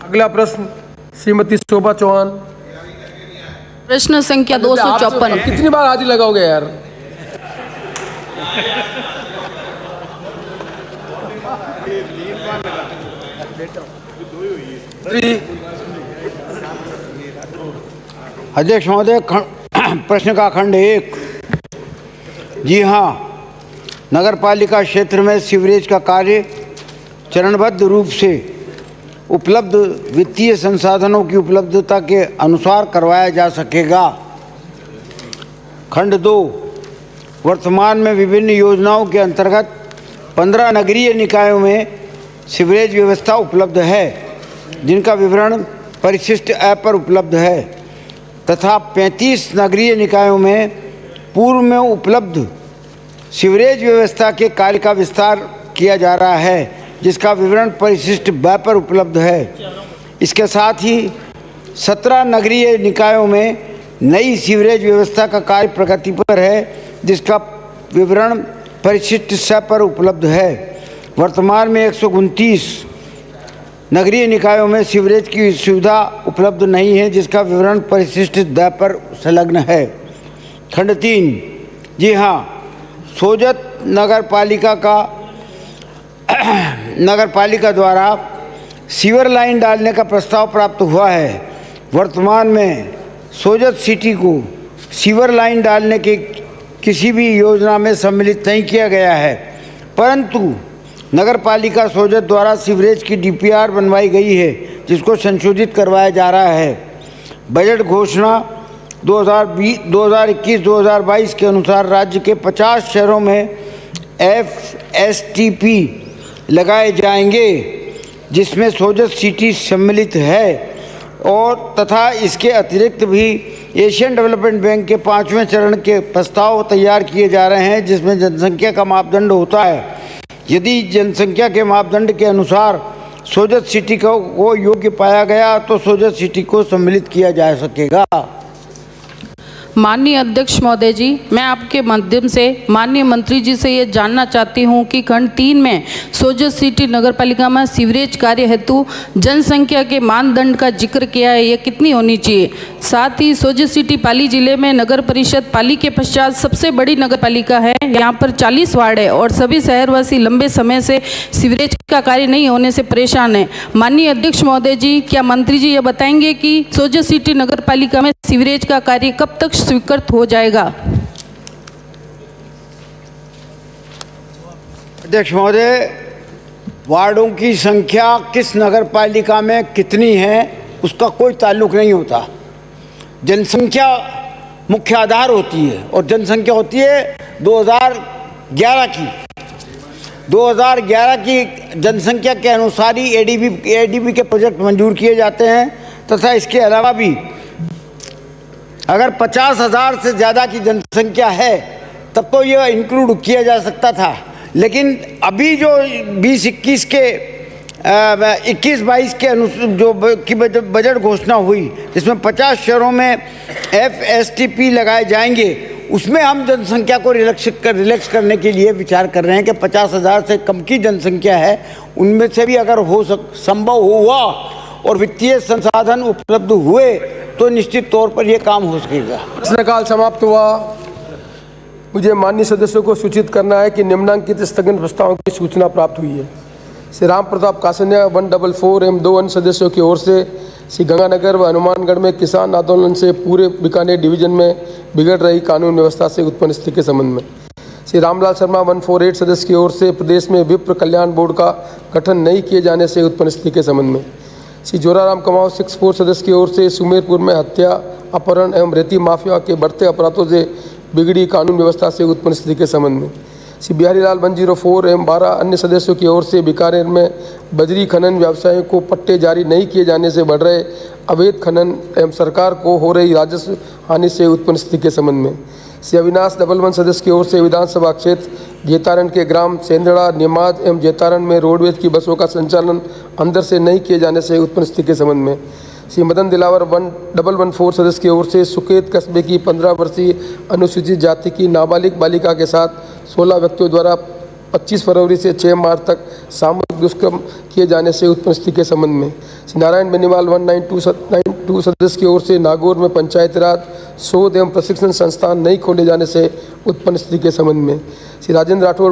अगला प्रश्न श्रीमती शोभा चौहान। प्रश्न संख्या 254। कितनी बार हाजिर लगाओगे यार? अध्यक्ष महोदय, प्रश्न का खंड 1। जी हाँ, नगर पालिका क्षेत्र में सीवरेज का कार्य चरणबद्ध रूप से उपलब्ध वित्तीय संसाधनों की उपलब्धता के अनुसार करवाया जा सकेगा। खंड 2। वर्तमान में विभिन्न योजनाओं के अंतर्गत 15 नगरीय निकायों में सीवरेज व्यवस्था उपलब्ध है, जिनका विवरण परिशिष्ट ऐप पर उपलब्ध है, तथा 35 नगरीय निकायों में पूर्व में उपलब्ध सीवरेज व्यवस्था के कार्य का विस्तार किया जा रहा है, जिसका विवरण परिशिष्ट ऐप पर उपलब्ध है। इसके साथ ही 17 नगरीय निकायों में नई सीवरेज व्यवस्था का कार्य प्रगति पर है, जिसका विवरण परिशिष्ट ऐप पर उपलब्ध है। वर्तमान में 129 नगरीय निकायों में सीवरेज की सुविधा उपलब्ध नहीं है, जिसका विवरण परिशिष्ट ऐप पर संलग्न है। खंड 3। जी हाँ, सोजत नगर पालिका द्वारा सीवर लाइन डालने का प्रस्ताव प्राप्त हुआ है। वर्तमान में सोजत सिटी को सीवर लाइन डालने के किसी भी योजना में सम्मिलित नहीं किया गया है, परंतु नगर पालिका सोजत द्वारा सीवरेज की डीपीआर बनवाई गई है, जिसको संशोधित करवाया जा रहा है। बजट घोषणा 2021-2022 के अनुसार राज्य के 50 शहरों में FSTP लगाए जाएंगे, जिसमें सोजत सिटी सम्मिलित है, और तथा इसके अतिरिक्त भी एशियन डेवलपमेंट बैंक के 5वें चरण के प्रस्ताव तैयार किए जा रहे हैं, जिसमें जनसंख्या का मापदंड होता है। यदि जनसंख्या के मापदंड के अनुसार सोजत सिटी को योग्य पाया गया तो सोजत सिटी को सम्मिलित किया जा सकेगा। माननीय अध्यक्ष महोदय जी, मैं आपके माध्यम से माननीय मंत्री जी से ये जानना चाहती हूँ कि खंड 3 में सोजत सिटी नगर पालिका में सीवरेज कार्य हेतु जनसंख्या के मानदंड का जिक्र किया है, ये कितनी होनी चाहिए? साथ ही सोजत सिटी पाली जिले में नगर परिषद पाली के पश्चात सबसे बड़ी नगर पालिका है। यहाँ पर 40 वार्ड है और सभी शहरवासी लंबे समय से सीवरेज का कार्य नहीं होने से परेशान है। माननीय अध्यक्ष महोदय जी, क्या मंत्री जी ये बताएंगे कि सोजत सिटी नगर पालिका में सीवरेज का कार्य कब तक स्वीकृत हो जाएगा? अध्यक्ष महोदय, वार्डों की संख्या किस नगर पालिका में कितनी है उसका कोई ताल्लुक नहीं होता। जनसंख्या मुख्य आधार होती है, और जनसंख्या होती है 2011 की। 2011 की जनसंख्या के अनुसार ही एडीबी के प्रोजेक्ट मंजूर किए जाते हैं, तथा इसके अलावा भी अगर 50,000 से ज़्यादा की जनसंख्या है तब तो यह इंक्लूड किया जा सकता था, लेकिन अभी जो 2021 के 21-22 के जो बजट घोषणा हुई, जिसमें 50 शहरों में FSTP लगाए जाएंगे, उसमें हम जनसंख्या को रिलैक्स करने के लिए विचार कर रहे हैं कि 50,000 से कम की जनसंख्या है, उनमें से भी अगर संभव हुआ और वित्तीय संसाधन उपलब्ध हुए तो निश्चित तौर पर यह काम हो सकेगा। प्रश्नकाल समाप्त हुआ। मुझे माननीय सदस्यों को सूचित करना है कि निम्नांकित स्थगन प्रस्तावों की सूचना प्राप्त हुई है। श्री राम प्रताप कासनिया 144 एवं 2 अन्य सदस्यों की ओर से श्री गंगानगर व हनुमानगढ़ में किसान आंदोलन से पूरे बीकानेर डिवीजन में बिगड़ रही कानून व्यवस्था से उत्पन्न स्थिति के संबंध में। श्री रामलाल शर्मा 148 सदस्य की ओर से प्रदेश में विप्र कल्याण बोर्ड का गठन नहीं किए जाने से उत्पन्न स्थिति के संबंध में। श्री जोराराम कमाओ 64 सदस्य की ओर से सुमेरपुर में हत्या, अपहरण एवं रेती माफिया के बढ़ते अपराधों से बिगड़ी कानून व्यवस्था से उत्पन्न स्थिति के संबंध में। श्री बिहारी लाल 104 एवं 12 अन्य सदस्यों की ओर से बीकानेर में बजरी खनन व्यवसायियों को पट्टे जारी नहीं किए जाने से बढ़ रहे अवैध खनन एवं सरकार को हो रही राजस्व हानि से उत्पन्न स्थिति के संबंध में। श्री अविनाश 11 सदस्य की ओर से विधानसभा क्षेत्र जेतारण के ग्राम सेंदड़ा, निमाज एवं जेतारण में रोडवेज की बसों का संचालन अंदर से नहीं किए जाने से उत्पन्न स्थिति के संबंध में। श्री मदन दिलावर 1114 सदस्य की ओर से सुकेत कस्बे की 15 वर्षीय अनुसूचित जाति की नाबालिग बालिका के साथ 16 व्यक्तियों द्वारा 25 फरवरी से 6 मार्च तक सामूहिक दुष्कर्म किए जाने से उत्पन्न स्थिति के संबंध में। श्री नारायण बेनीवाल 1992 सदस्य की ओर से नागौर में पंचायती राज शोध एवं प्रशिक्षण संस्थान नहीं खोले जाने से उत्पन्न स्थिति के संबंध में। श्री राजेंद्र राठौर